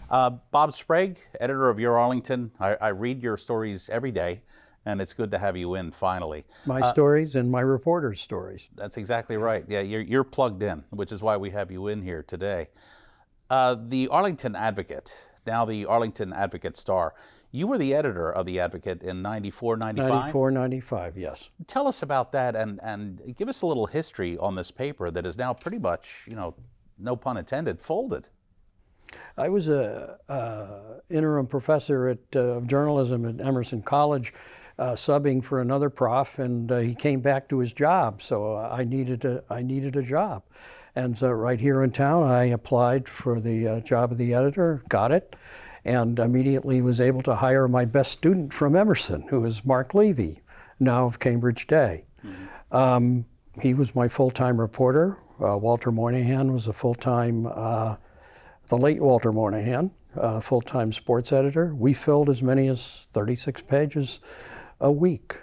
Bob Sprague, editor of Your Arlington. I read your stories every day, and it's good to have you in finally. My stories and my reporters' stories. That's exactly right. Yeah, you're plugged in, which is why we have you in here today. The Arlington Advocate, now the Arlington Advocate Star. You were the editor of the Advocate in 94, 95? 94, 95, yes. Tell us about that and give us a little history on this paper that is now pretty much, no pun intended, folded. I was a interim professor of journalism at Emerson College, subbing for another prof, and he came back to his job, so I needed a job. And so right here in town, I applied for the job of the editor, got it, and immediately was able to hire my best student from Emerson, who is Mark Levy, now of Cambridge Day. Mm-hmm. He was my full-time reporter. Walter Moynihan was a full-time, the late Walter Moynihan, full-time sports editor. We filled as many as 36 pages a week.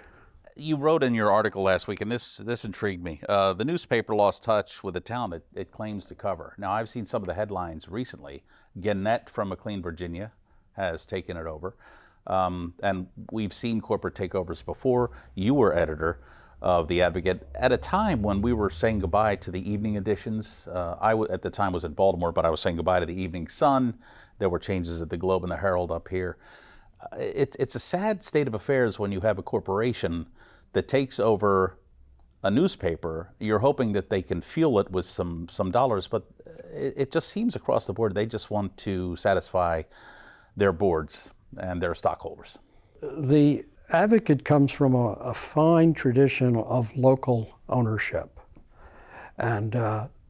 You wrote in your article last week, and this intrigued me. The newspaper lost touch with the town it claims to cover. Now, I've seen some of the headlines recently. Gannett from McLean, Virginia, has taken it over. And we've seen corporate takeovers before. You were editor of the Advocate at a time when we were saying goodbye to the evening editions. At the time was in Baltimore, but I was saying goodbye to the Evening Sun. There were changes at the Globe and the Herald up here. It's a sad state of affairs when you have a corporation that takes over a newspaper. You're hoping that they can fuel it with some dollars, but it just seems across the board they just want to satisfy their boards and their stockholders. The Advocate comes from a fine tradition of local ownership, and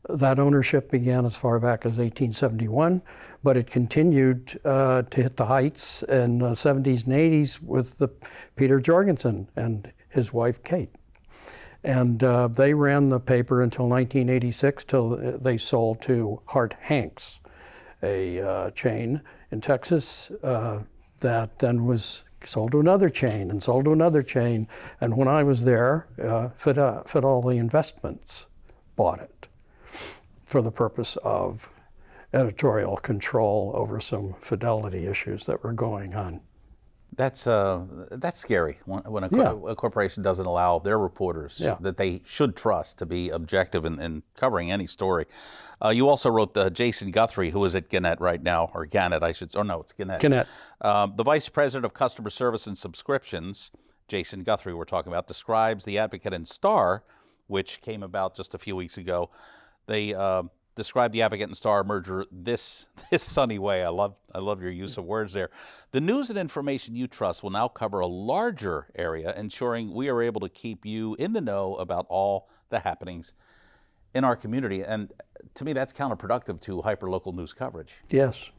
that ownership began as far back as 1871, but it continued to hit the heights in the 70s and 80s with Peter Jorgensen and his wife Kate. And they ran the paper until 1986, till they sold to Hart Hanks, a chain in Texas that then was sold to another chain and sold to another chain. And when I was there, Fidelity Investments bought it for the purpose of editorial control over some fidelity issues that were going on. That's scary when a corporation doesn't allow their reporters that they should trust to be objective in covering any story. You also wrote Jason Guthrie, who is at Gannett right now, or Gannett, I should say. Oh, no, it's Gannett. Gannett. The Vice President of Customer Service and Subscriptions, Jason Guthrie, we're talking about, describes the Advocate and Star, which came about just a few weeks ago. They describe the Advocate and Star merger this sunny way. I love your use of words there. The news and information you trust will now cover a larger area, ensuring we are able to keep you in the know about all the happenings in our community. And to me, that's counterproductive to hyperlocal news coverage. Yes.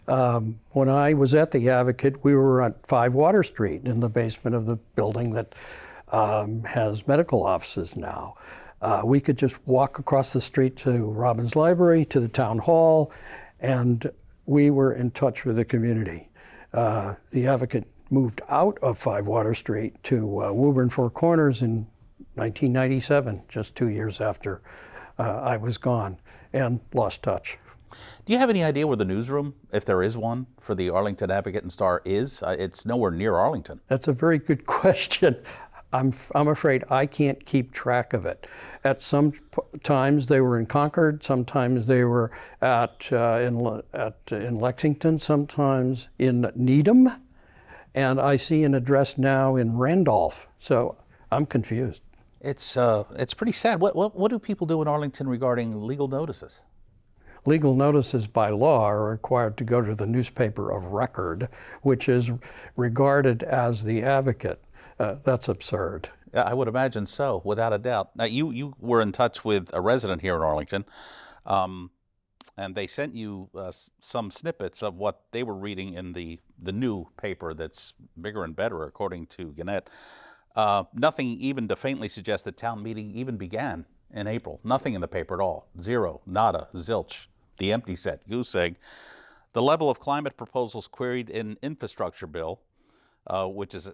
When I was at the Advocate, we were at 5 Water Street in the basement of the building that has medical offices now. We could just walk across the street to Robbins Library, to the town hall, and we were in touch with the community. The Advocate moved out of 5 Water Street to Woburn Four Corners in 1997, just 2 years after I was gone, and lost touch. Do you have any idea where the newsroom, if there is one, for the Arlington Advocate and Star is? It's nowhere near Arlington. That's a very good question. I'm afraid I can't keep track of it. At some times they were in Concord, sometimes they were in Lexington, sometimes in Needham, and I see an address now in Randolph. So I'm confused. It's pretty sad. What do people do in Arlington regarding legal notices? Legal notices by law are required to go to the newspaper of record, which is regarded as the Advocate. That's absurd. Yeah, I would imagine so, without a doubt. Now, you were in touch with a resident here in Arlington, and they sent you some snippets of what they were reading in the new paper that's bigger and better, according to Gannett. Nothing even to faintly suggest that town meeting even began in April. Nothing in the paper at all. Zero, nada, zilch, the empty set, goose egg. The level of climate proposals queried in infrastructure bill, which is,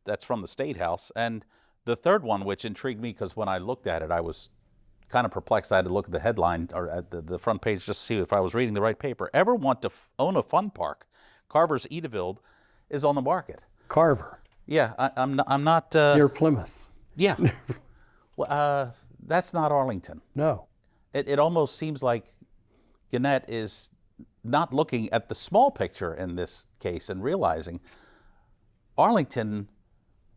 that's from the State House. And the third one, which intrigued me because when I looked at it, I was kind of perplexed. I had to look at the headline or at the front page just to see if I was reading the right paper. Ever want to own a fun park? Carver's Edaville is on the market. Carver, Yeah, I'm not. near Plymouth. Yeah, well, that's not Arlington. No. It almost seems like Gannett is not looking at the small picture in this case and realizing Arlington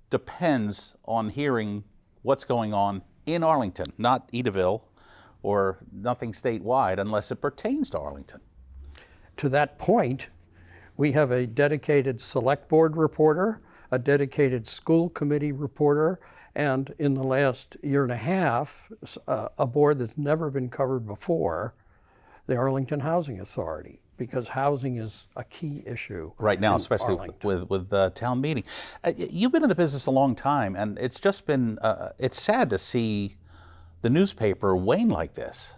depends on hearing what's going on in Arlington, not Edaville or nothing statewide unless it pertains to Arlington. To that point, we have a dedicated select board reporter, a dedicated school committee reporter, and in the last year and a half, a board that's never been covered before, the Arlington Housing Authority, because housing is a key issue Right now, in especially Arlington. with town meeting. You've been in the business a long time, and it's just been, it's sad to see the newspaper wane like this.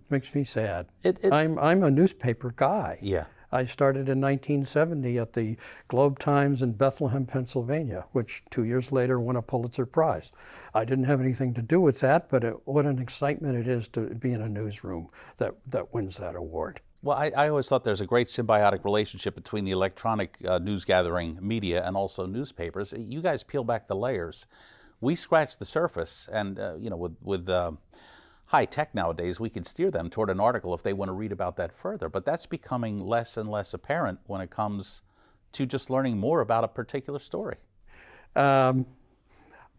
Makes me sad. It- I'm a newspaper guy. Yeah. I started in 1970 at the Globe Times in Bethlehem, Pennsylvania, which 2 years later won a Pulitzer Prize. I didn't have anything to do with that, but what an excitement it is to be in a newsroom that wins that award. Well, I always thought there's a great symbiotic relationship between the electronic news gathering media and also newspapers. You guys peel back the layers. We scratch the surface, and with high tech nowadays, we can steer them toward an article if they want to read about that further. But that's becoming less and less apparent when it comes to just learning more about a particular story. I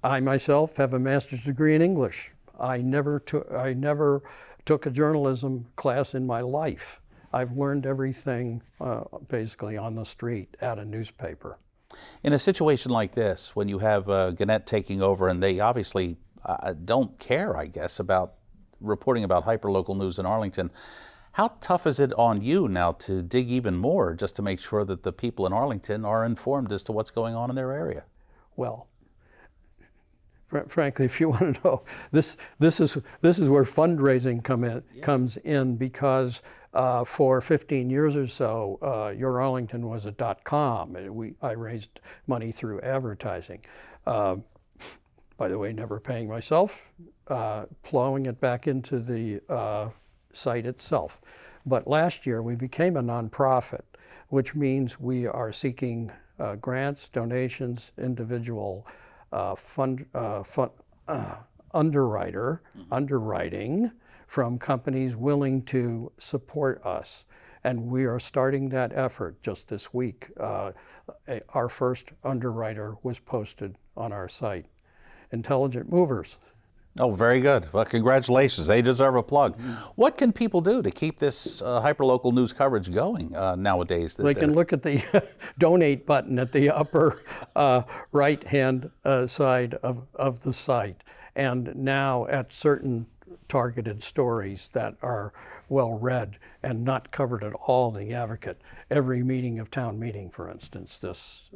myself have a master's degree in English. I never took a journalism class in my life. I've learned everything basically on the street at a newspaper. In a situation like this, when you have Gannett taking over, and they obviously don't care, I guess, about reporting about hyperlocal news in Arlington, how tough is it on you now to dig even more just to make sure that the people in Arlington are informed as to what's going on in their area? Well, frankly, if you want to know, this is where fundraising comes in, because for 15 years or so, Your Arlington was a .com. I raised money through advertising. By the way, never paying myself, plowing it back into the site itself. But last year we became a nonprofit, which means we are seeking grants, donations, individual underwriting from companies willing to support us. And we are starting that effort just this week. Our first underwriter was posted on our site. Intelligent Movers. Oh, very good. Well, congratulations. They deserve a plug. What can people do to keep this hyperlocal news coverage going nowadays? They can look at the donate button at the upper right-hand side of the site. And now at certain targeted stories that are well read and not covered at all in the Advocate. Every meeting of town meeting, for instance, this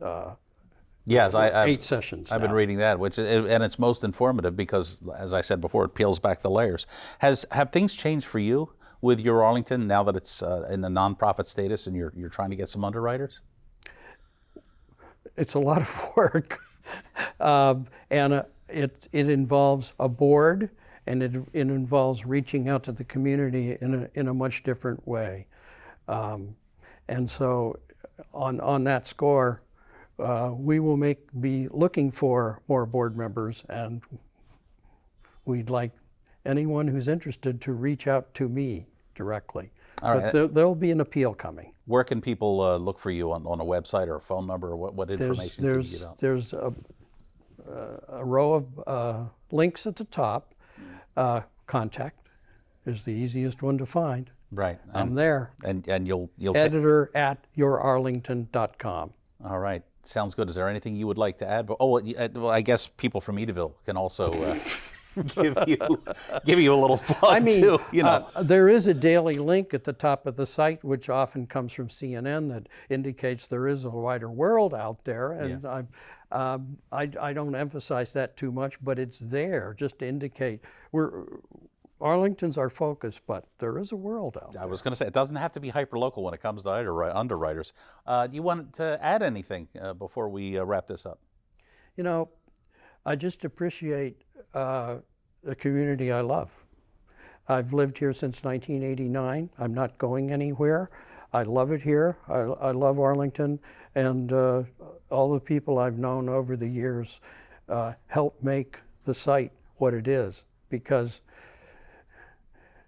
Yes, 8 sessions. I've now. been reading that, and it's most informative because, as I said before, it peels back the layers. Have things changed for you with your Arlington now that it's in a nonprofit status and you're trying to get some underwriters? It's a lot of work, and it involves a board, and it involves reaching out to the community in a much different way, and so on that score. We will be looking for more board members, and we'd like anyone who's interested to reach out to me directly. All right. But there'll be an appeal coming. Where can people look for you on a website or a phone number, or what information can you get out? There's a row of links at the top. Contact is the easiest one to find. Right. I'm there. And you'll editor@yourarlington.com. All right. Sounds good. Is there anything you would like to add? Well, I guess people from Edaville can also give you a little plug too. There is a daily link at the top of the site, which often comes from CNN, that indicates there is a wider world out there, and I don't emphasize that too much, but it's there just to indicate Arlington's our focus, but there is a world out there. I was going to say, it doesn't have to be hyperlocal when it comes to underwriters. Do you want to add anything before we wrap this up? I just appreciate the community I love. I've lived here since 1989. I'm not going anywhere. I love it here. I love Arlington, and all the people I've known over the years help make the site what it is, because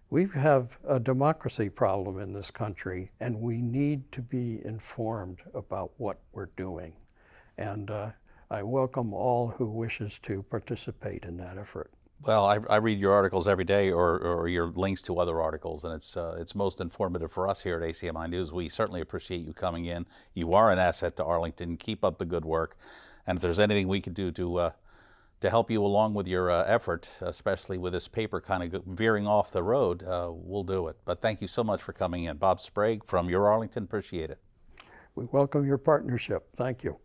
we have a democracy problem in this country, and we need to be informed about what we're doing. And I welcome all who wishes to participate in that effort. Well, I read your articles every day, or your links to other articles, and it's most informative for us here at ACMi News. We certainly appreciate you coming in. You are an asset to Arlington. Keep up the good work, and if there's anything we could do to help you along with your effort, especially with this paper kind of veering off the road, we'll do it. But thank you so much for coming in. Bob Sprague from Your Arlington, appreciate it. We welcome your partnership. Thank you.